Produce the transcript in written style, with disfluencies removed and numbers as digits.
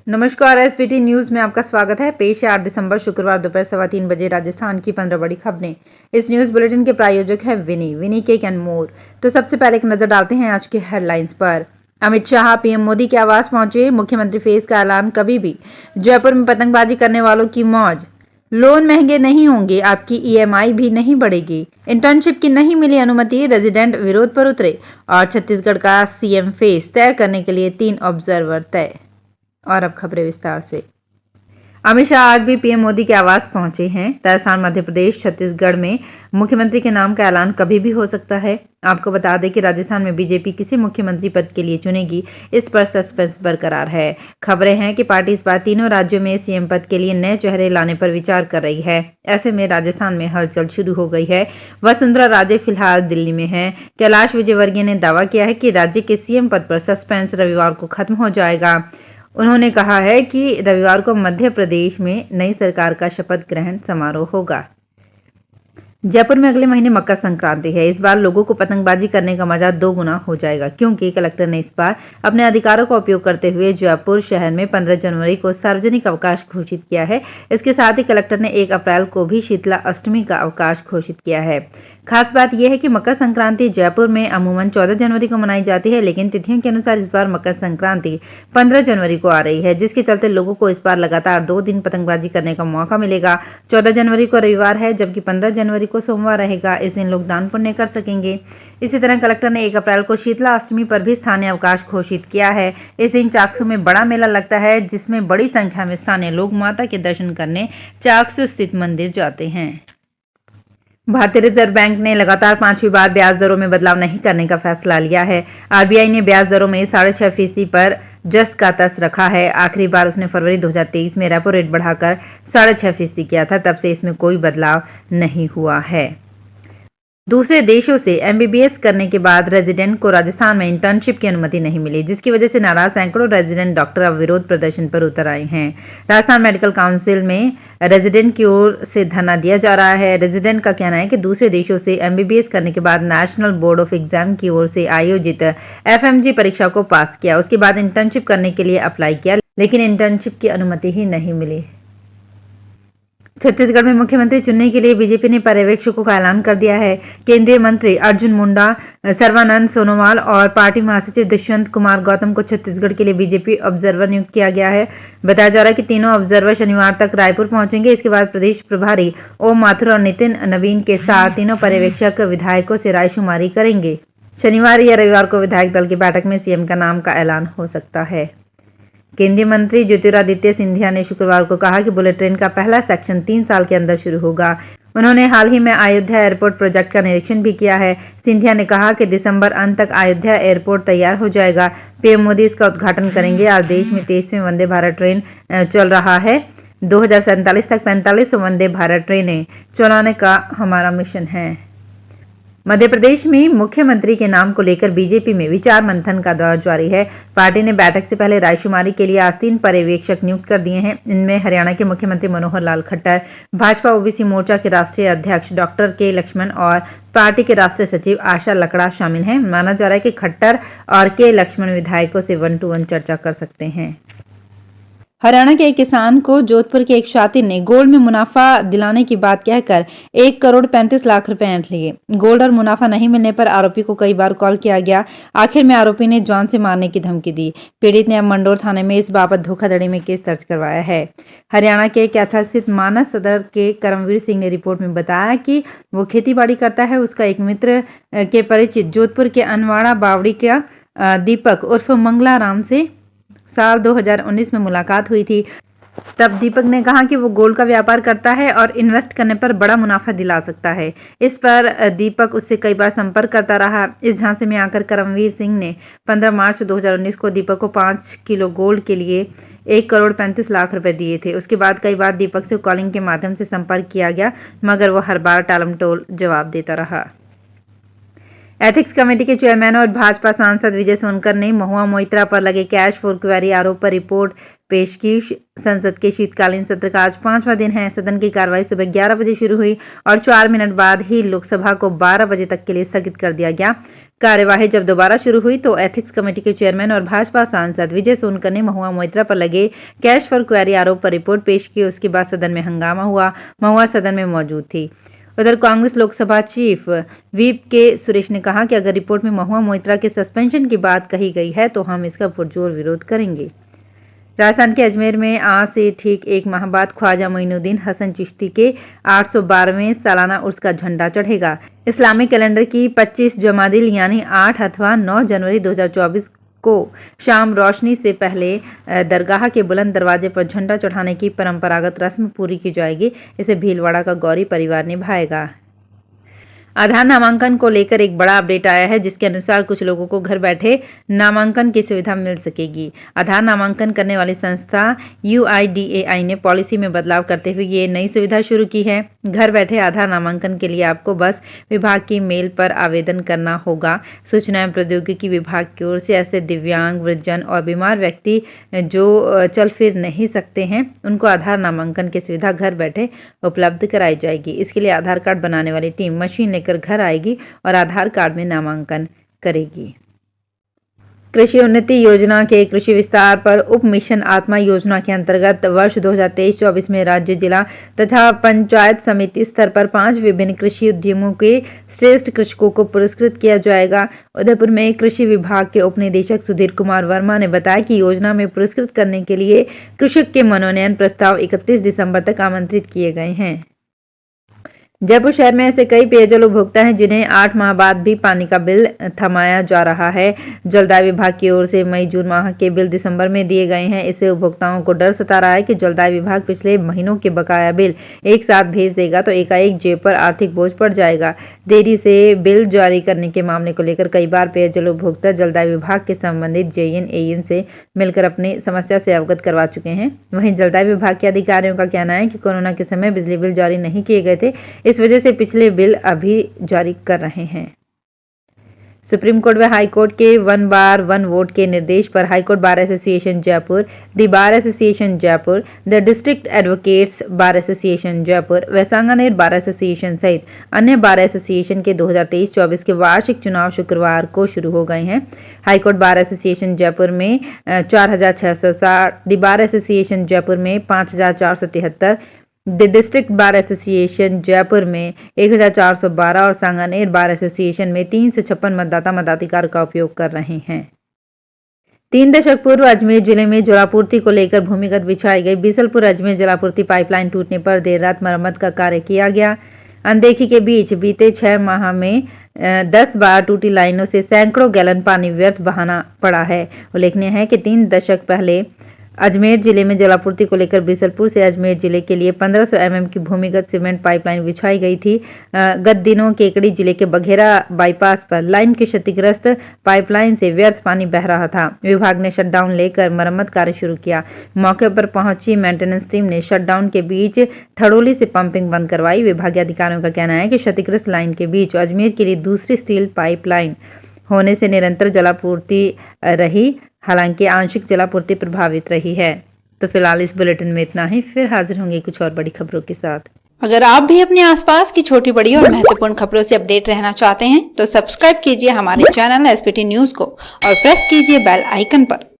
नमस्कार, SBT news में आपका स्वागत है। पेश है 8 दिसंबर शुक्रवार दोपहर 3:15 बजे राजस्थान की 15 बड़ी खबरें। इस न्यूज बुलेटिन के प्रायोजक है विनी केक एंड मोर। तो सबसे पहले एक नजर डालते हैं आज के हेडलाइंस पर। अमित शाह पीएम मोदी के आवास पहुंचे, मुख्यमंत्री फेस का ऐलान कभी भी। जयपुर में पतंगबाजी करने वालों की मौज। लोन महंगे नहीं होंगे, आपकी ईएमआई भी नहीं बढ़ेगी। इंटर्नशिप की नहीं मिली अनुमति, रेजिडेंट विरोध पर उतरे। और छत्तीसगढ़ का सीएम फेस तय करने के लिए 3 ऑब्जर्वर तय। और अब खबरें विस्तार से। अमित शाह आज भी पीएम मोदी के आवास पहुंचे हैं। राजस्थान, मध्य प्रदेश, छत्तीसगढ़ में मुख्यमंत्री के नाम का ऐलान कभी भी हो सकता है। आपको बता दें कि राजस्थान में बीजेपी किसी मुख्यमंत्री पद के लिए चुनेगी, इस पर सस्पेंस बरकरार है। खबरें हैं कि पार्टी इस बार तीनों राज्यों में सीएम पद के लिए नए चेहरे लाने पर विचार कर रही है। ऐसे में राजस्थान में हलचल शुरू हो गई है। वसुंधरा राजे फिलहाल दिल्ली में हैं। कैलाश विजयवर्गीय ने दावा किया है कि राज्य के सीएम पद पर सस्पेंस रविवार को खत्म हो जाएगा। उन्होंने कहा है कि रविवार को मध्य प्रदेश में नई सरकार का शपथ ग्रहण समारोह होगा। जयपुर में अगले महीने मकर संक्रांति है। इस बार लोगों को पतंगबाजी करने का मजा 2 गुना हो जाएगा, क्योंकि कलेक्टर ने इस बार अपने अधिकारों का उपयोग करते हुए जयपुर शहर में 15 जनवरी को सार्वजनिक अवकाश घोषित किया है। इसके साथ ही कलेक्टर ने 1 अप्रैल को भी शीतला अष्टमी का अवकाश घोषित किया है। खास बात यह है कि मकर संक्रांति जयपुर में अमूमन 14 जनवरी को मनाई जाती है, लेकिन तिथियों के अनुसार इस बार मकर संक्रांति 15 जनवरी को आ रही है, जिसके चलते लोगों को इस बार लगातार 2 दिन पतंगबाजी करने का मौका मिलेगा। 14 जनवरी को रविवार है, जबकि 15 जनवरी को सोमवार रहेगा। इस दिन लोग दान पुण्य कर सकेंगे। इसी तरह कलेक्टर ने 1 अप्रैल को शीतला अष्टमी पर भी स्थानीय अवकाश घोषित किया है। इस दिन चाकसू में बड़ा मेला लगता है, जिसमें बड़ी संख्या में स्थानीय लोग माता के दर्शन करने चाकसू स्थित मंदिर जाते हैं। भारतीय रिजर्व बैंक ने लगातार 5वीं बार ब्याज दरों में बदलाव नहीं करने का फैसला लिया है। आरबीआई ने ब्याज दरों में 6.5% पर जस का तस रखा है। आखिरी बार उसने फरवरी 2023 में रेपो रेट बढ़ाकर 6.5% किया था। तब से इसमें कोई बदलाव नहीं हुआ है। दूसरे देशों से एमबीबीएस करने के बाद रेजिडेंट को राजस्थान में इंटर्नशिप की अनुमति नहीं मिली, जिसकी वजह से नाराज सैकड़ों रेजिडेंट डॉक्टर अब विरोध प्रदर्शन पर उतर आए हैं। राजस्थान मेडिकल काउंसिल में रेजिडेंट की ओर से धरना दिया जा रहा है। रेजिडेंट का कहना है कि दूसरे देशों से एमबीबीएस करने के बाद नेशनल बोर्ड ऑफ एग्जाम की ओर से आयोजित एफएमजी परीक्षा को पास किया, उसके बाद इंटर्नशिप करने के लिए अप्लाई किया, लेकिन इंटर्नशिप की अनुमति ही नहीं मिली। छत्तीसगढ़ में मुख्यमंत्री चुनने के लिए बीजेपी ने पर्यवेक्षकों का ऐलान कर दिया है। केंद्रीय मंत्री अर्जुन मुंडा, सर्बानंद सोनोवाल और पार्टी महासचिव दुष्यंत कुमार गौतम को छत्तीसगढ़ के लिए बीजेपी ऑब्जर्वर नियुक्त किया गया है। बताया जा रहा है कि तीनों ऑब्जर्वर शनिवार तक रायपुर पहुंचेंगे। इसके बाद प्रदेश प्रभारी ओम माथुर और नितिन नवीन के साथ तीनों पर्यवेक्षक विधायकों से रायशुमारी करेंगे। शनिवार या रविवार को विधायक दल की बैठक में सीएम का नाम का ऐलान हो सकता है। केंद्रीय मंत्री ज्योतिरादित्य सिंधिया ने शुक्रवार को कहा कि बुलेट ट्रेन का पहला सेक्शन 3 साल के अंदर शुरू होगा। उन्होंने हाल ही में अयोध्या एयरपोर्ट प्रोजेक्ट का निरीक्षण भी किया है। सिंधिया ने कहा कि दिसंबर अंत तक अयोध्या एयरपोर्ट तैयार हो जाएगा। पीएम मोदी इसका उद्घाटन करेंगे। आज देश में 23वीं वंदे भारत ट्रेन चल रहा है। 2047 तक 4500 वंदे भारत ट्रेनें चलाने का हमारा मिशन है। मध्य प्रदेश में मुख्यमंत्री के नाम को लेकर बीजेपी में विचार मंथन का दौर जारी है। पार्टी ने बैठक से पहले रायशुमारी के लिए आज 3 पर्यवेक्षक नियुक्त कर दिए हैं। इनमें हरियाणा के मुख्यमंत्री मनोहर लाल खट्टर, भाजपा ओबीसी मोर्चा के राष्ट्रीय अध्यक्ष डॉक्टर के लक्ष्मण और पार्टी के राष्ट्रीय सचिव आशा लकड़ा शामिल हैं। माना जा रहा है कि खट्टर और के लक्ष्मण विधायकों से 1-to-1 चर्चा कर सकते हैं। हरियाणा के एक किसान को जोधपुर के एक शातिर ने गोल्ड में मुनाफा दिलाने की बात कहकर 1 करोड़ 35 लाख रुपए ऐंठ लिए। गोल्ड और मुनाफा नहीं मिलने पर आरोपी को कई बार कॉल किया गया। आखिर में आरोपी ने जान से मारने की धमकी दी। पीड़ित ने अब मंडोर थाने में इस बाबत धोखाधड़ी में केस दर्ज करवाया है। हरियाणा के कैथल स्थित मानस सदर के करमवीर सिंह ने रिपोर्ट में बताया कि वो खेती-बाड़ी करता है। उसका एक मित्र के परिचित जोधपुर के अनवाड़ा बावड़ी का दीपक उर्फ मंगला राम से साल 2019 में मुलाकात हुई थी। तब दीपक ने कहा कि वो गोल्ड का व्यापार करता है और इन्वेस्ट करने पर बड़ा मुनाफा दिला सकता है। इस पर दीपक उससे कई बार संपर्क करता रहा। इस झांसे में आकर करमवीर सिंह ने 15 मार्च 2019 को दीपक को 5 किलो गोल्ड के लिए 1 करोड़ 35 लाख रुपए दिए थे। उसके बाद कई बार दीपक से कॉलिंग के माध्यम से संपर्क किया गया, मगर वो हर बार टालमटोल जवाब देता रहा। एथिक्स कमेटी के चेयरमैन और भाजपा सांसद विजय सोनकर ने महुआ मोइत्रा पर लगे कैश फॉर क्वेरी आरोप पर रिपोर्ट पेश की। संसद के शीतकालीन सत्र का आज 5वां दिन है। सदन की कार्रवाई सुबह 11 बजे शुरू हुई और 4 मिनट बाद ही लोकसभा को 12 बजे तक के लिए स्थगित कर दिया गया। कार्यवाही जब दोबारा शुरू हुई तो एथिक्स कमेटी के चेयरमैन और भाजपा सांसद विजय सोनकर ने महुआ मोइत्रा पर लगे कैश फॉर क्वेरी आरोप पर रिपोर्ट पेश की। उसके बाद सदन में हंगामा हुआ। महुआ सदन में मौजूद थी। उधर कांग्रेस लोकसभा चीफ व्हिप के सुरेश ने कहा कि अगर रिपोर्ट में महुआ मोइत्रा के सस्पेंशन की बात कही गई है तो हम इसका पुरजोर विरोध करेंगे। राजस्थान के अजमेर में आज से ठीक एक माह बाद ख्वाजा मोइनुद्दीन हसन चिश्ती के 812वें सालाना उर्स का झंडा चढ़ेगा। इस्लामिक कैलेंडर की 25 जमादिल यानी 8 अथवा 9 जनवरी 2024 को शाम रोशनी से पहले दरगाह के बुलंद दरवाजे पर झंडा चढ़ाने की परंपरागत रस्म पूरी की जाएगी। इसे भीलवाड़ा का गौरी परिवार निभाएगा। आधार नामांकन को लेकर एक बड़ा अपडेट आया है, जिसके अनुसार कुछ लोगों को घर बैठे नामांकन की सुविधा मिल सकेगी। आधार नामांकन करने वाली संस्था UIDAI ने पॉलिसी में बदलाव करते हुए ये नई सुविधा शुरू की है। घर बैठे आधार नामांकन के लिए आपको बस विभाग की मेल पर आवेदन करना होगा। सूचना एवं प्रौद्योगिकी विभाग की ओर से ऐसे दिव्यांग, वृद्धजन और बीमार व्यक्ति जो चल फिर नहीं सकते हैं, उनको आधार नामांकन की सुविधा घर बैठे उपलब्ध कराई जाएगी। इसके लिए आधार कार्ड बनाने वाली टीम मशीन लेकर घर आएगी और आधार कार्ड में नामांकन करेगी। कृषि उन्नति योजना के कृषि विस्तार पर उप मिशन आत्मा योजना के अंतर्गत वर्ष 2023-24 में राज्य, जिला तथा पंचायत समिति स्तर पर 5 विभिन्न कृषि उद्यमों के श्रेष्ठ कृषकों को पुरस्कृत किया जाएगा। उदयपुर में कृषि विभाग के उप निदेशक सुधीर कुमार वर्मा ने बताया कि योजना में पुरस्कृत करने के लिए कृषक के मनोनयन प्रस्ताव 31 दिसंबर तक आमंत्रित किए गए हैं। जयपुर शहर में ऐसे कई पेयजल उपभोक्ता हैं जिन्हें 8 माह बाद भी पानी का बिल थमाया जा रहा है। जलदाय विभाग की ओर से मई जून माह के बिल दिसंबर में दिए गए हैं। इससे उपभोक्ताओं को डर सता रहा है कि जलदाय विभाग पिछले महीनों के बकाया बिल एक साथ भेज देगा तो एकाएक जेब पर आर्थिक बोझ पड़ जाएगा। देरी से बिल जारी करने के मामले को लेकर कई बार पेयजल उपभोक्ता जलदाय विभाग के संबंधित JN AN से मिलकर अपनी समस्या से अवगत करवा चुके हैं। वहीं जलदाय विभाग के अधिकारियों का कहना है कि कोरोना के समय बिजली बिल जारी नहीं किए गए थे, इस वजह से पिछले बिल अभी जारी कर रहे हैं। सुप्रीम कोर्ट व हाई कोर्ट के 1 बार 1 वोट के निर्देश पर high court bar association Jaipur, the bar association Jaipur, the district advocates bar association Jaipur व सांगानेर बार एसोसिएशन सहित अन्य बार एसोसिएशन के 2023-24 के वार्षिक चुनाव शुक्रवार को शुरू हो गए हैं। High court bar association Jaipur में 4660, द बार एसोसिएशन जयपुर में 5473, the district bar association Jaipur में 1412 और सांगानेर बार एसोसिएशन में 356 मतदाता मताधिकार का उपयोग कर रहे हैं। 3 दशक पूर्व अजमेर जिले में जलापूर्ति को लेकर भूमिगत बिछाई गई बीसलपुर अजमेर जलापूर्ति पाइपलाइन टूटने पर देर रात मरम्मत का कार्य किया गया। अनदेखी के बीच बीते 6 माह में 10 बार टूटी लाइनों से सैकड़ों गैलन पानी व्यर्थ बहाना पड़ा है। उल्लेखनीय है कि 3 दशक पहले अजमेर जिले में जलापूर्ति को लेकर बीसलपुर से अजमेर जिले के लिए 1500 mm की भूमिगत सीमेंट पाइपलाइन बिछाई गई थी। गत दिनों केकड़ी जिले के बघेरा बाईपास पर लाइन की क्षतिग्रस्त पाइपलाइन से व्यर्थ पानी बह रहा था। विभाग ने शटडाउन लेकर मरम्मत कार्य शुरू किया। मौके पर पहुंची मेंटेनेंस टीम ने शटडाउन के बीच थड़ोली से पंपिंग बंद करवाई। विभागीय अधिकारियों का कहना है कि क्षतिग्रस्त लाइन के बीच अजमेर के लिए दूसरी स्टील पाइपलाइन होने से निरंतर जलापूर्ति रही, हालांकि आंशिक जलापूर्ति प्रभावित रही है। तो फिलहाल इस बुलेटिन में इतना ही, फिर हाजिर होंगे कुछ और बड़ी खबरों के साथ। अगर आप भी अपने आसपास की छोटी बड़ी और महत्वपूर्ण खबरों से अपडेट रहना चाहते हैं तो सब्सक्राइब कीजिए हमारे चैनल SPT न्यूज को और प्रेस कीजिए बेल आइकन पर।